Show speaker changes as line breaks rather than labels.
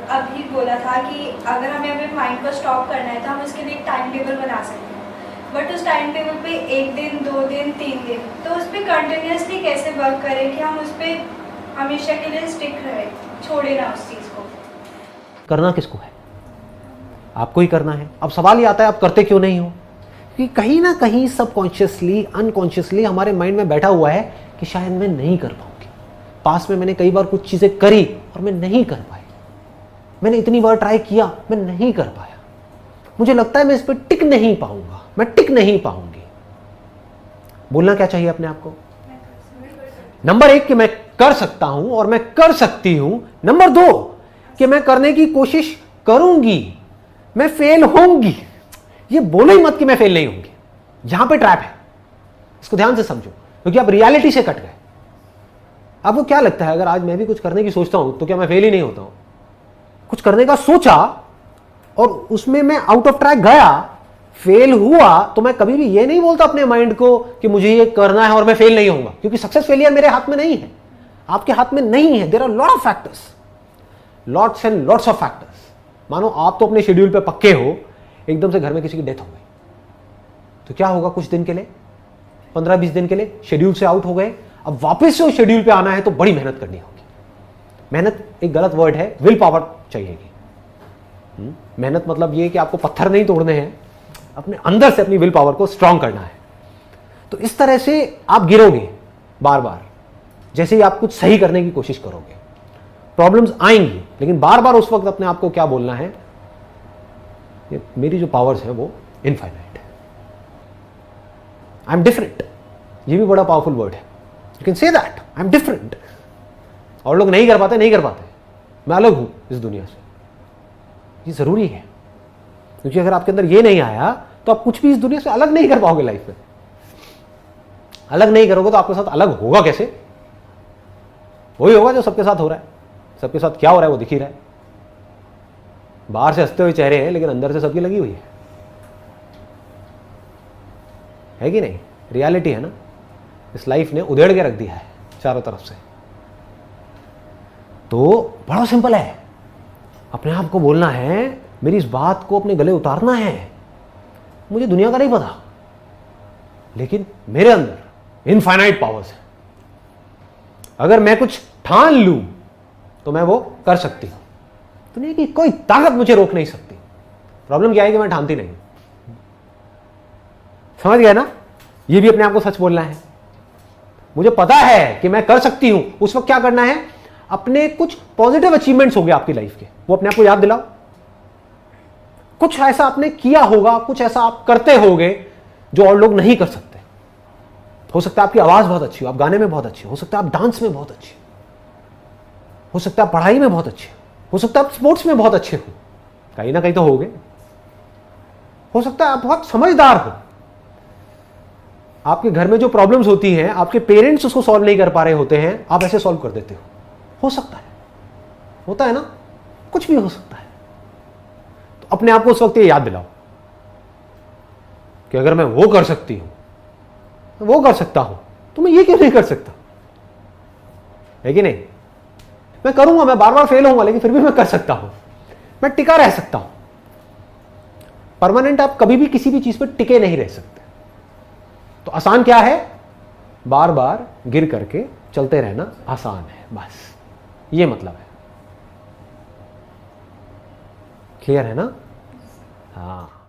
अभी बोला था कि अगर हमें अपने माइंड को स्टॉप करना है तो हम उसके लिए एक टाइम टेबल बना सकते हैं, बट उस टाइम टेबल पे 1 दिन 2 दिन 3 दिन, तो उस पर कंटिन्यूसली कैसे वर्क करें कि हम उस पर हमेशा के लिए स्टिक रहे, छोड़े ना उस चीज़ को।
करना किसको है? आपको ही करना है। अब सवाल ये आता है आप करते क्यों नहीं हो? कि कहीं ना कहीं सबकॉन्शियसली अनकॉन्शियसली हमारे माइंड में बैठा हुआ है कि शायद मैं नहीं कर पाऊंगी। पास में मैंने कई बार कुछ चीजें करी और मैं नहीं कर पाई, मैंने इतनी बार ट्राई किया, मैं नहीं कर पाया, मुझे लगता है मैं इस पर टिक नहीं पाऊंगा, मैं टिक नहीं पाऊंगी। बोलना क्या चाहिए अपने आप को? नंबर 1 कि मैं कर सकता हूं और मैं कर सकती हूं। नंबर 2 कि मैं करने की कोशिश करूंगी, मैं फेल होंगी। ये बोलो ही मत कि मैं फेल नहीं होंगी, यहां पे ट्रैप है, इसको ध्यान से समझो, क्योंकि आप रियलिटी से कट गए। आपको क्या लगता है अगर आज मैं भी कुछ करने की सोचता हूं तो क्या मैं फेल ही नहीं होता हूं? कुछ करने का सोचा और उसमें मैं आउट ऑफ ट्रैक गया, फेल हुआ, तो मैं कभी भी ये नहीं बोलता अपने माइंड को कि मुझे ये करना है और मैं फेल नहीं होऊंगा, क्योंकि सक्सेस फेलियर मेरे हाथ में नहीं है, आपके हाथ में नहीं है। There are lot of factors, lots and lots of factors. मानो आप तो अपने शेड्यूल पे पक्के हो, एकदम से घर में किसी की डेथ हो गई तो क्या होगा? कुछ दिन के लिए, 15-20 दिन के लिए शेड्यूल से आउट हो गए, अब वापस से उस शेड्यूल पे आना है तो बड़ी मेहनत करनी होगी। मेहनत एक गलत वर्ड है, विल पावर चाहिएगी। मेहनत मतलब ये कि आपको पत्थर नहीं तोड़ने हैं, अपने अंदर से अपनी विल पावर को स्ट्रांग करना है। तो इस तरह से आप गिरोगे बार बार, जैसे ही आप कुछ सही करने की कोशिश करोगे प्रॉब्लम्स आएंगी, लेकिन बार बार उस वक्त अपने आप को क्या बोलना है? ये मेरी जो पावर्स है वो इनफाइनाइट है, आई एम डिफरेंट। ये भी बड़ा पावरफुल वर्ड है, you can say that, I am different. और लोग नहीं कर पाते, नहीं कर पाते, मैं अलग हूं इस दुनिया से। ये जरूरी है, क्योंकि अगर आपके अंदर ये नहीं आया तो आप कुछ भी इस दुनिया से अलग नहीं कर पाओगे। लाइफ में अलग नहीं करोगे तो आपके साथ अलग होगा कैसे? वही होगा जो सबके साथ हो रहा है। सबके साथ क्या हो रहा है वो दिख ही रहा है। बाहर से हंसते हुए चेहरे हैं, लेकिन अंदर से सबकी लगी हुई है कि नहीं? रियलिटी है ना। इस लाइफ ने उधेड़ के रख दिया है चारों तरफ से। तो बड़ा सिंपल है, अपने आप को बोलना है, मेरी इस बात को अपने गले उतारना है। मुझे दुनिया का नहीं पता, लेकिन मेरे अंदर इनफाइनाइट पावर्स है। अगर मैं कुछ ठान लूं तो मैं वो कर सकती हूं, दुनिया की कोई ताकत मुझे रोक नहीं सकती। प्रॉब्लम क्या है कि मैं ठानती नहीं। समझ गया ना? ये भी अपने आप को सच बोलना है। मुझे पता है कि मैं कर सकती हूं, उस वक्त क्या करना है? अपने कुछ पॉजिटिव अचीवमेंट्स हो गए आपकी लाइफ के, वो अपने आप को याद दिलाओ। कुछ ऐसा आपने किया होगा, कुछ ऐसा आप करते होगे जो और लोग नहीं कर सकते। हो सकता है आपकी आवाज बहुत अच्छी हो, आप गाने में बहुत अच्छे हो सकता है आप डांस में बहुत अच्छे हो सकता है आप पढ़ाई में बहुत अच्छे हो सकता है आप स्पोर्ट्स में बहुत अच्छे हो, कहीं ना कहीं तो होगे। हो सकता है आप बहुत समझदार हो, आपके घर में जो प्रॉब्लम्स होती हैं आपके पेरेंट्स उसको सॉल्व नहीं कर पा रहे होते हैं, आप ऐसे सॉल्व कर देते हो सकता है, होता है ना, कुछ भी हो सकता है। तो अपने आप को उस वक्त ये याद दिलाओ कि अगर मैं वो कर सकती हूं, वो कर सकता हूं, तो मैं ये क्यों नहीं कर सकता? है कि नहीं? मैं करूंगा, मैं बार बार फेल होऊंगा, लेकिन फिर भी मैं कर सकता हूं, मैं टिका रह सकता हूं। परमानेंट आप कभी भी किसी भी चीज पर टिके नहीं रह सकते। तो आसान क्या है? बार बार गिर करके चलते रहना आसान है, बस ये मतलब है। क्लियर है ना? हाँ।